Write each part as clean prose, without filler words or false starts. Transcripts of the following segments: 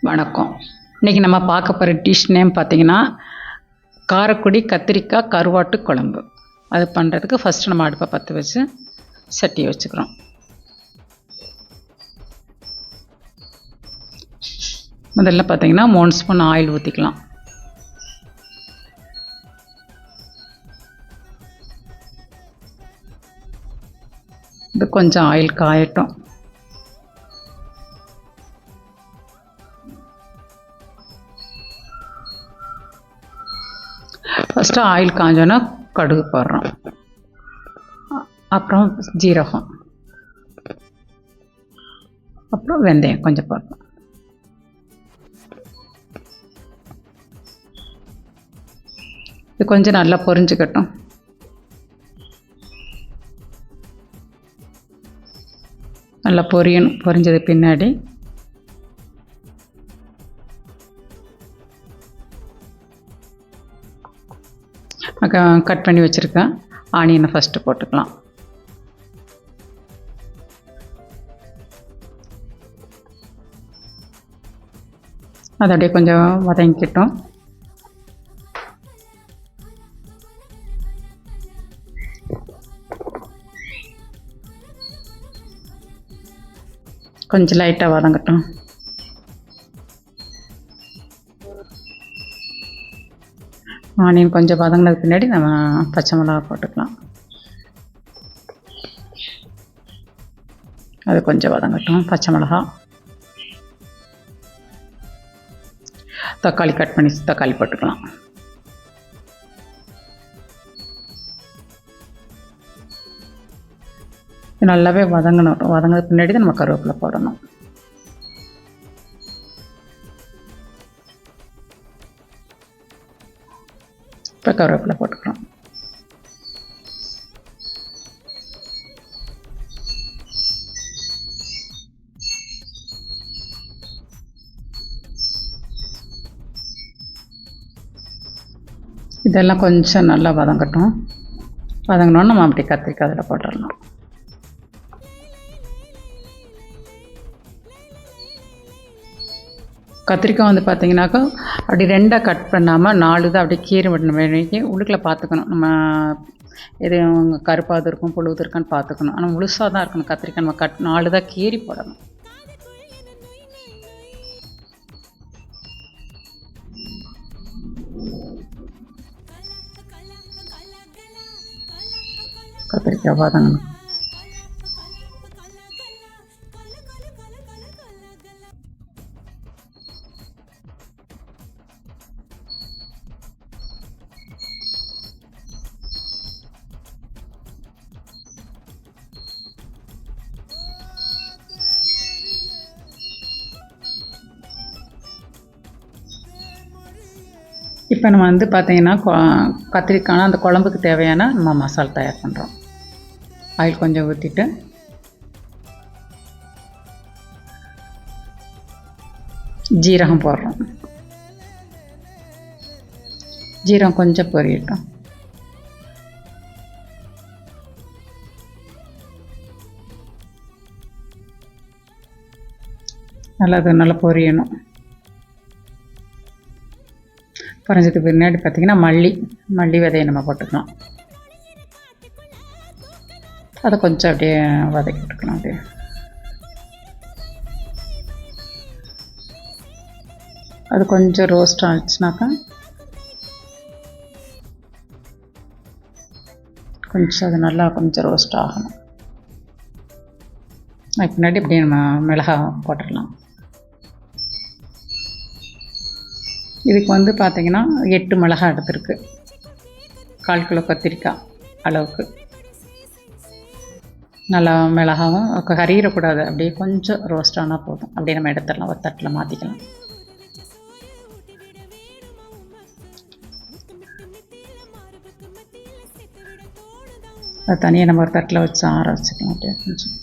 வணக்கம். இன்றைக்கி நம்ம பார்க்க போகிற டிஷ் நேம் பார்த்திங்கன்னா காரக்குடி கத்திரிக்காய் கருவாட்டு குழம்பு. அது பண்ணுறதுக்கு ஃபஸ்ட்டு நம்ம அடுப்பை பற்ற வச்சு சட்டியை வச்சுக்கிறோம். முதல்ல பார்த்திங்கன்னா 3 ஸ்பூன் ஆயில் ஊற்றிக்கலாம். இது கொஞ்சம் ஆயில் காயட்டும். ஃபஸ்ட்டு ஆயில் காஞ்சோன்னா கடுகு போடுறோம், அப்புறம் ஜீரகம், அப்புறம் வெந்தயம் கொஞ்சம் போடுறோம். இது கொஞ்சம் நல்லா பொரிஞ்சுக்கட்டும். நல்லா பொரியணும். பொரிஞ்சது பின்னாடி கட் பண்ணி வச்சுருக்கேன் ஆனியனை ஃபஸ்ட்டு போட்டுக்கலாம். அது அப்படியே கொஞ்சம் வதங்கிக்கிட்டோம். கொஞ்சம் லைட்டாக வதங்கட்டும். ஆனியன் கொஞ்சம் வதங்கினதுக்கு பின்னாடி நம்ம பச்சை மிளகா போட்டுக்கலாம். அது கொஞ்சம் வதங்கட்டும். பச்சை மிளகா, தக்காளி கட் பண்ணி தக்காளி போட்டுக்கலாம். நல்லாவே வதங்கினது பின்னாடி தான் நம்ம கருவேப்பிலை போடணும். இப்போ கருவேப்பிலை போட்டுக்கலாம். இதெல்லாம் கொஞ்சம் நல்லா வதங்கட்டும். வதங்கினோன்னு நம்ம அப்படி கத்திரிக்காய் அதில் போட்டுடலாம். கத்திரிக்காய் வந்து பார்த்திங்கனாக்கா அப்படி 2ஆக கட் பண்ணாமல் 4 தான் அப்படியே கீரை விடணும். வேணுக்கு உள்ளுக்குள்ளே பார்த்துக்கணும். நம்ம எது கருப்பாவது இருக்கும் புழுது இருக்கான்னு பார்த்துக்கணும். ஆனால் முழுசாக தான் இருக்கணும் கத்திரிக்காய். நம்ம 4 தான் கீரி போடணும். கத்திரிக்காய் வதங்கணும். இப்போ நம்ம வந்து பார்த்திங்கன்னா கத்திரிக்காய் அந்த குழம்புக்கு தேவையான நம்ம மசாலா தயார் பண்ணுறோம். ஆயில் கொஞ்சம் ஊற்றிட்டு ஜீரகம் போடுறோம். ஜீரகம் கொஞ்சம் பொரியட்டும். நல்லா பொரியணும். பொரிஞ்சதுக்கு பின்னாடி பார்த்திங்கன்னா மல்லி விதையை நம்ம போட்டுக்கலாம். அதை கொஞ்சம் அப்படியே வதக்கி விட்டுக்கலாம். அப்படியே அது கொஞ்சம் ரோஸ்ட் ஆச்சுனாக்கா கொஞ்சம் அது நல்லா கொஞ்சம் ரோஸ்ட் ஆகணும். அதுக்கு முன்னாடி அப்படியே நம்ம மிளகாய் போட்டுடலாம். இதுக்கு வந்து பார்த்திங்கன்னா 8 மிளகாய் எடுத்துருக்கு. 1/4 கிலோ கத்திரிக்காய் அளவுக்கு. நல்லா மிளகாவும் கறியிடக்கூடாது, அப்படியே கொஞ்சம் ரோஸ்ட் ஆனால் போதும். அப்படியே நம்ம எடுத்துடலாம். ஒரு தட்டில் மாற்றிக்கலாம். அது தனியாக நம்ம ஒரு தட்டில் வச்சு ஆற வச்சுக்கலாம். அப்படியே கொஞ்சம்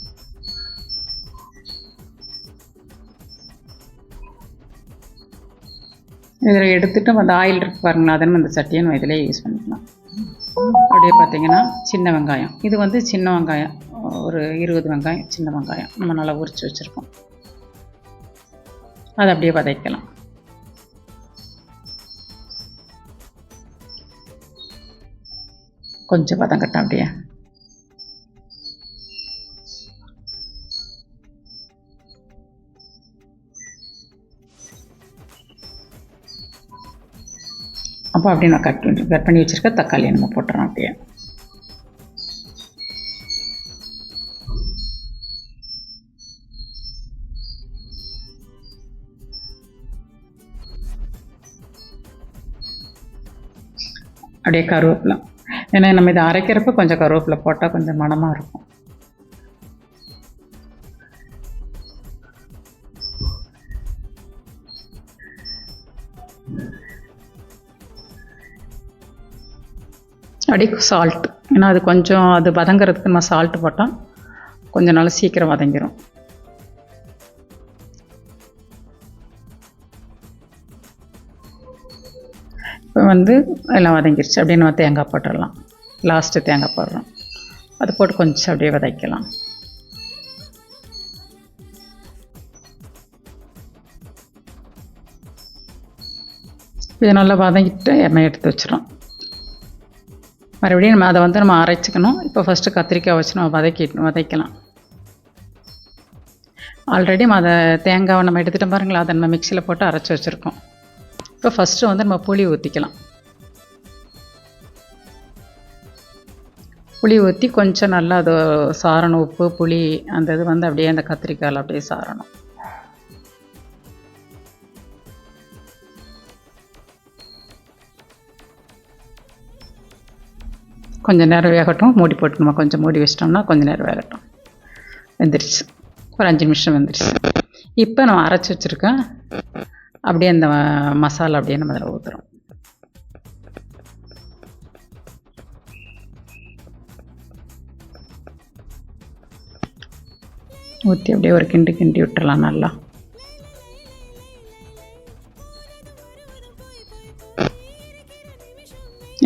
இதில் எடுத்துகிட்டு அந்த ஆயில் இருக்குது பாருங்களா, அதை நம்ம இந்த சட்டியை நம்ம இதிலே யூஸ் பண்ணிக்கலாம். அப்படியே பார்த்திங்கன்னா சின்ன வெங்காயம், இது வந்து சின்ன வெங்காயம் ஒரு 20 வெங்காயம், சின்ன வெங்காயம் நம்ம நல்லா உரித்து வச்சுருக்கோம். அதை அப்படியே வதக்கலாம். கொஞ்சம் வதங்கட்டும் அப்படியே. அப்போ அப்படியே நான் கட் பண்ணி வச்சுருக்க தக்காளியை நம்ம போட்டுறோம் அப்படியே. அப்படியே கருவேப்பிலை, ஏன்னா நம்ம இதை அரைக்கிறப்ப கொஞ்சம் கருவேப்பிலை போட்டால் கொஞ்சம் மணமாக இருக்கும். அப்படியே சால்ட், ஏன்னா அது கொஞ்சம் அது வதங்கிறதுக்கு நம்ம சால்ட்டு போட்டால் கொஞ்சம் நாள் சீக்கிரம் வதங்கிடும். இப்போ வந்து எல்லாம் வதங்கிருச்சு. அப்படியே நம்ம தேங்காய் போட்டுடலாம். லாஸ்ட்டு தேங்காய் போடுறோம், அது போட்டு கொஞ்சம் அப்படியே வதக்கலாம். இதை நல்லா வதங்கிட்டு எண்ணெய் எடுத்து வச்சிடும். மறுபடியும் நம்ம அதை வந்து நம்ம அரைச்சிக்கணும். இப்போ ஃபஸ்ட்டு கத்திரிக்காய் வச்சு நம்ம வதக்கலாம். ஆல்ரெடி நம்ம அதை தேங்காவை நம்ம எடுத்துகிட்டு பாருங்களா, அதை நம்ம மிக்சியில் போட்டு அரைச்சி வச்சுருக்கோம். இப்போ ஃபஸ்ட்டு வந்து நம்ம புளி ஊற்றிக்கலாம். புளி ஊற்றி கொஞ்சம் நல்லா அது சாரணும். உப்பு புளி அந்த இது வந்து அப்படியே அந்த கத்திரிக்காயில் அப்படியே சாரணும். கொஞ்சம் நேரம் வேகட்டும். மூடி போட்டு நம்ம கொஞ்சம் மூடி வச்சிட்டோம்னா கொஞ்சம் நேரம் வேகட்டும். வெந்துருச்சு, ஒரு 5 நிமிஷம் வெந்துருச்சு. இப்போ நம்ம அரைச்சி வச்சுருக்கேன் அப்படியே அந்த மசாலா அப்படியே நம்ம அதில் ஊற்றுறோம். ஊற்றி அப்படியே ஒரு கிண்டி விட்டுறலாம் நல்லா.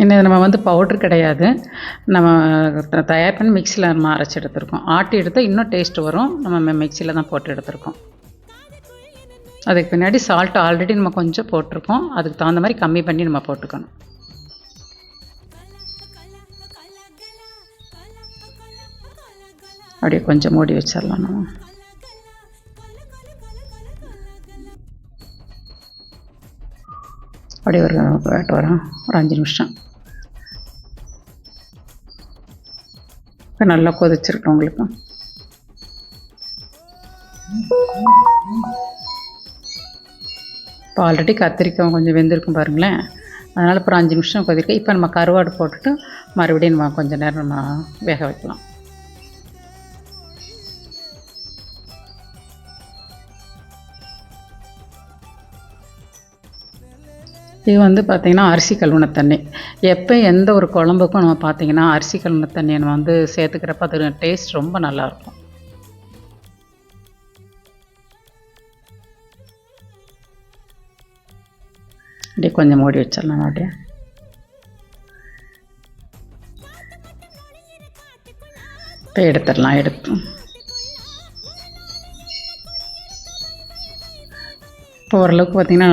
என்ன நம்ம வந்து பவுட்ரு கிடையாது, நம்ம தயார் பண்ணி மிக்சியில் நம்ம அரைச்சி எடுத்துருக்கோம். ஆட்டி எடுத்தால் இன்னும் டேஸ்ட்டு வரும். நம்ம மிக்சியில் தான் போட்டு எடுத்துருக்கோம். அதுக்கு பின்னாடி சால்ட் ஆல்ரெடி நம்ம கொஞ்சம் போட்டிருக்கோம். அதுக்கு தகுந்த மாதிரி கம்மி பண்ணி நம்ம போட்டுக்கணும். அப்படியே கொஞ்சம் மூடி வச்சிடலாம் நம்ம. அப்படியே ஒரு வரும் ஒரு 5 நிமிஷம். இப்போ நல்லா கொதிச்சிருக்கோம் உங்களுக்கு. இப்போ ஆல்ரெடி கத்திரிக்காய் கொஞ்சம் வெந்திருக்கும் பாருங்களேன். அதனால் அப்புறம் 5 நிமிஷம் கொதிக்க. இப்போ நம்ம கருவாடு போட்டுட்டு மறுபடியும் நம்ம கொஞ்சம் நேரம் நம்ம வேக வைக்கலாம். இது வந்து பார்த்திங்கன்னா அரிசி கழுவுன தண்ணி. எப்போ எந்த ஒரு குழம்புக்கும் நம்ம பார்த்திங்கன்னா அரிசி கழுவுன தண்ணியை நம்ம வந்து சேர்த்துக்கிறப்ப அது டேஸ்ட் ரொம்ப நல்லாயிருக்கும். அப்படியே கொஞ்சம் மூடி வச்சிடலாம். அப்படியே இப்போ எடுத்துடலாம். இப்போ ஓரளவுக்கு பார்த்திங்கன்னா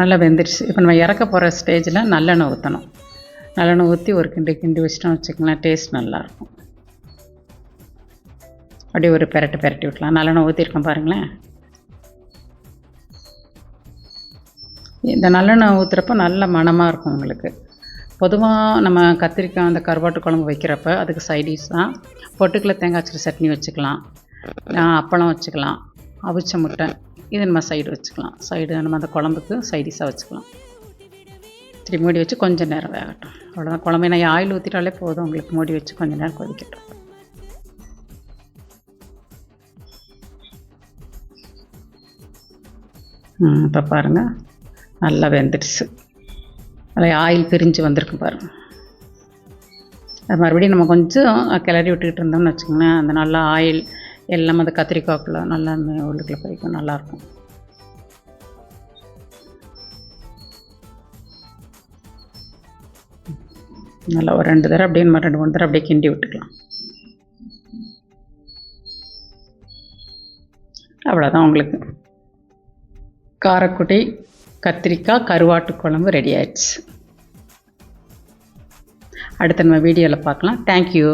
நல்லா வெந்துடுச்சு. இப்போ நம்ம இறக்க போகிற ஸ்டேஜில் நல்லெண்ணெய் ஊற்றணும். நல்லெண்ணெய் ஊற்றி ஒரு கிண்டி வச்சிட்டோம் வச்சுக்கலாம், டேஸ்ட் நல்லாயிருக்கும். அப்படியே ஒரு பெரட்டி விட்டலாம். நல்லெண்ணெய் ஊற்றிருக்கோம் பாருங்களேன். இந்த நல்லெண்ணெய் ஊற்றுறப்ப நல்ல மணமாக இருக்கும் உங்களுக்கு. பொதுவாக நம்ம கத்திரிக்காய் அந்த கருவாட்டு குழம்பு வைக்கிறப்ப அதுக்கு சைடிஷ் தான் பொட்டுக்கடலை தேங்காய் சட்னி சட்னி வச்சுக்கலாம், அப்பளம் வச்சுக்கலாம், அவிச்ச முட்டை இது நம்ம சைடு வச்சுக்கலாம். சைடு நம்ம அந்த குழம்புக்கு சைடிஷாக வச்சுக்கலாம். திரும்பி மூடி வச்சு கொஞ்சம் நேரம் வேகட்டும். அவ்வளோதான். குழம்பு நான் ஆயில் ஊற்றிட்டாலே போதும் உங்களுக்கு. மூடி வச்சு கொஞ்சம் நேரம் கொதிக்கட்டும். இப்போ பாருங்கள் நல்லா வெந்துடுச்சு. அதில் ஆயில் பிரிஞ்சு வந்திருக்கு பாருங்கள். அது மறுபடியும் நம்ம கொஞ்சம் கிளறி விட்டுக்கிட்டு இருந்தோம்னு வச்சுக்கோங்களேன், அந்த நல்லா ஆயில் எல்லாம் அந்த கத்திரிக்காய்க்குள்ளே நல்லா அந்த உள்ளுக்குள்ளே போய்க்கும், நல்லாயிருக்கும். நல்லா ஒரு 2 தடவை அப்படியே 2-3 தடவை அப்படியே கிண்டி விட்டுக்கலாம். அவ்வளோதான் உங்களுக்கு. காரக்குடி கத்திரிக்காய் கருவாட்டு குழம்பு ரெடி ஆயிடுச்சு. அடுத்த நம்ம வீடியோவில் பார்க்கலாம். தேங்க்யூ.